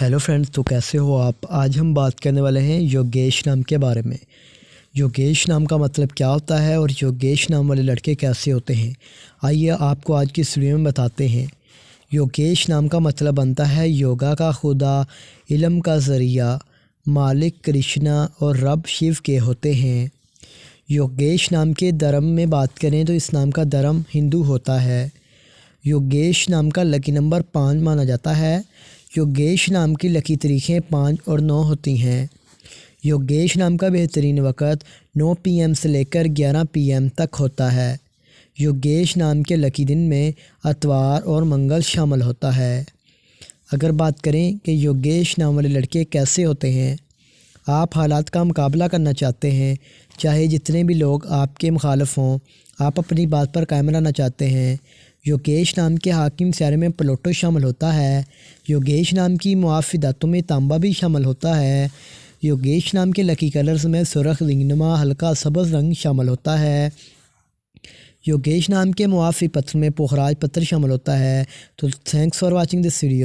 Hello friends, तो कैसे हो आप। आज हम बात करने वाले हैं योगेश नाम के बारे में। योगेश नाम का मतलब क्या होता है और योगेश नाम वाले लड़के कैसे होते हैं, आइए आपको आज की इस वीडियो में बताते हैं। योगेश नाम का मतलब बनता है योगा का खुदा, इल्म का ज़रिया, मालिक कृष्णा और रब शिव के होते हैं। योगेश नाम के धर्म में बात करें तो इस नाम का धर्म हिंदू होता है। योगेश नाम का लकी नंबर 5 माना जाता है। योगेश नाम की लकी तारीखें 5 और 9 होती हैं। योगेश नाम का बेहतरीन वक़्त 9 PM से लेकर 11 PM तक होता है। योगेश नाम के लकी दिन में इतवार और मंगल शामिल होता है। अगर बात करें कि योगेश नाम वाले लड़के कैसे होते हैं, आप हालात का मुकाबला करना चाहते हैं, चाहे जितने भी लोग आपके मुखालिफ हों, आप अपनी बात पर कायम रहना चाहते हैं। योगेश नाम के हाकिम सियारे में प्लूटो शामिल होता है। योगेश नाम की मुआफ़िदातों में तांबा भी शामिल होता है। योगेश नाम के लकी कलर्स में सुरख, रिंगनुमा, हल्का सब्ज़ रंग शामिल होता है। योगेश नाम के मुआफ़ी पत्थर में पुखराज पत्थर शामिल होता है। तो thanks for watching this video.